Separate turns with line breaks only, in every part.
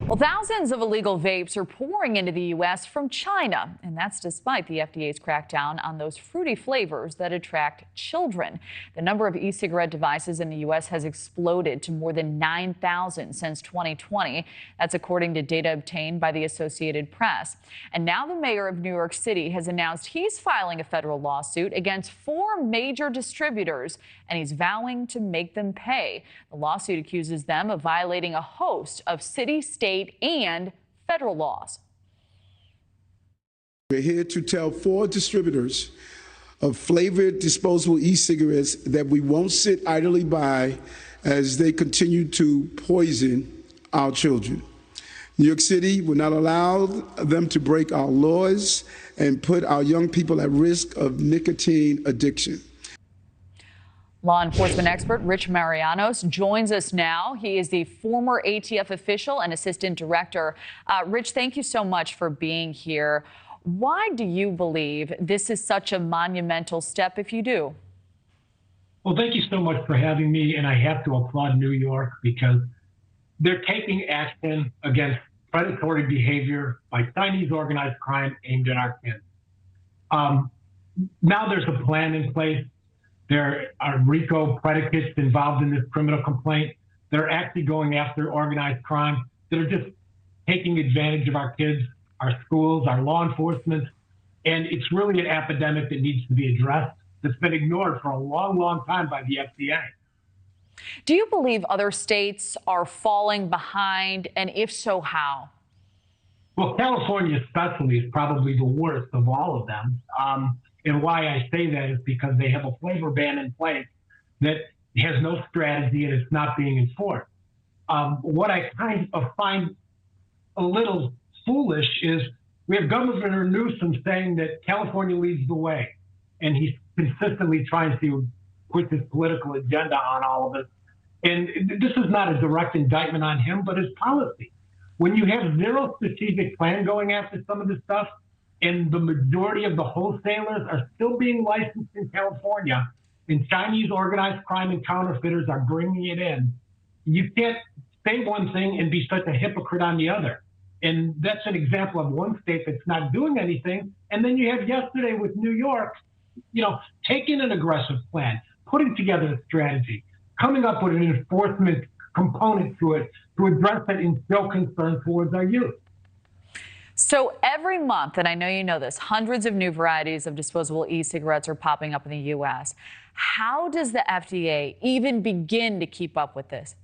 Well, thousands of illegal vapes are pouring into the U.S. from China, and that's despite the FDA's crackdown on those fruity flavors that attract children. The number of e-cigarette devices in the U.S. has exploded to more than 9,000 since 2020. That's according to data obtained by the Associated Press. And now the mayor of New York City has announced he's filing a federal lawsuit against 4 major distributors, and he's vowing to make them pay. The lawsuit accuses them of violating a host of city, state, and federal laws.
We're here to tell 4 distributors of flavored disposable e-cigarettes that we won't sit idly by as they continue to poison our children. New York City will not allow them to break our laws and put our young people at risk of nicotine addiction.
Law enforcement expert Rich Marianos joins us now. He is the former ATF official and assistant director. Rich, thank you so much for being here. Why do you believe this is such a monumental step, if you do?
Well, thank you so much for having me. And I have to applaud New York because they're taking action against predatory behavior by Chinese organized crime aimed at our kids. Now there's a plan in place. There are RICO predicates involved in this criminal complaint. They're actually going after organized crime. They're just taking advantage of our kids, our schools, our law enforcement. And it's really an epidemic that needs to be addressed that's been ignored for a long, long time by the FDA.
Do you believe other states are falling behind? And if so, how?
Well, California especially is probably the worst of all of them. And why I say that is because they have a flavor ban in place that has no strategy and it's not being enforced. What I kind of find a little foolish is we have Governor Newsom saying that California leads the way, and he's consistently trying to put his political agenda on all of it. And this is not a direct indictment on him, but his policy. When you have zero strategic plan going after some of this stuff, and the majority of the wholesalers are still being licensed in California, and Chinese organized crime and counterfeiters are bringing it in, you can't say one thing and be such a hypocrite on the other. And that's an example of one state that's not doing anything. And then you have yesterday with New York, taking an aggressive plan, putting together a strategy, coming up with an enforcement component to it to address that instill concern towards our youth.
So every month, and I know you know this, hundreds of new varieties of disposable e-cigarettes are popping up in the U.S. How does the FDA even begin to keep up with this?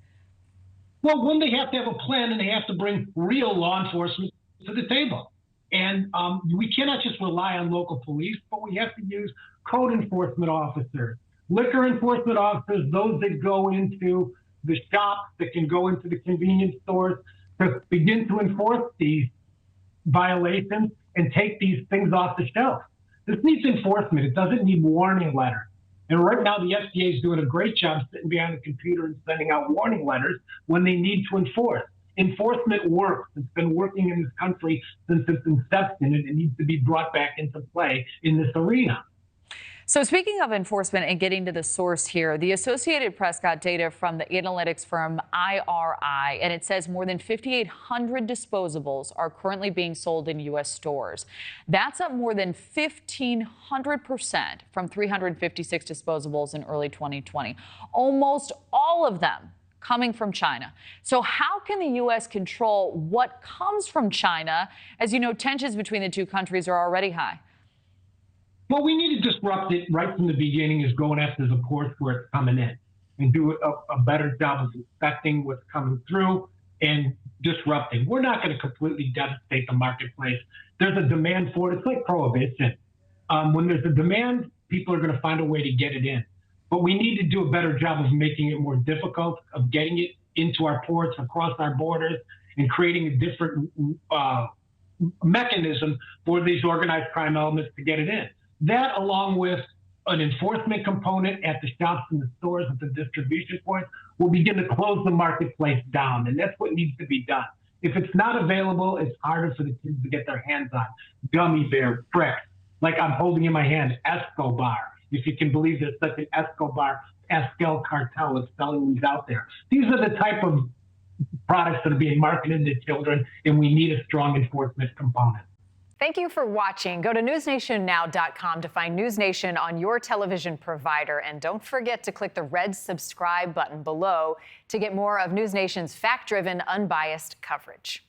Well, one, they have to have a plan and they have to bring real law enforcement to the table. And we cannot just rely on local police, but we have to use code enforcement officers, liquor enforcement officers, those that go into the shops, that can go into the convenience stores to begin to enforce these violations and take these things off the shelf. This needs enforcement. It doesn't need warning letters. And right now, the FDA is doing a great job sitting behind the computer and sending out warning letters when they need to enforce. Enforcement works. It's been working in this country since its inception, and it needs to be brought back into play in this arena.
So speaking of enforcement and getting to the source here, the Associated Press got data from the analytics firm IRI, and it says more than 5,800 disposables are currently being sold in U.S. stores. That's up more than 1,500% from 356 disposables in early 2020. Almost all of them coming from China. So how can the U.S. control what comes from China? As you know, tensions between the two countries are already high.
Well, we need to disrupt it right from the beginning, is going after the ports where it's coming in and do a better job of inspecting what's coming through and disrupting. We're not going to completely devastate the marketplace. There's a demand for it. It's like prohibition. When there's a demand, people are going to find a way to get it in. But we need to do a better job of making it more difficult, of getting it into our ports, across our borders, and creating a different mechanism for these organized crime elements to get it in. That, along with an enforcement component at the shops and the stores at the distribution points, will begin to close the marketplace down. And that's what needs to be done. If it's not available, it's harder for the kids to get their hands on gummy bear tricks. Like I'm holding in my hand Escobar. If you can believe there's such an Escobar cartel that's selling these out there. These are the type of products that are being marketed to children, and we need a strong enforcement component.
Thank you for watching. Go to newsnationnow.com to find NewsNation on your television provider. And don't forget to click the red subscribe button below to get more of NewsNation's fact-driven, unbiased coverage.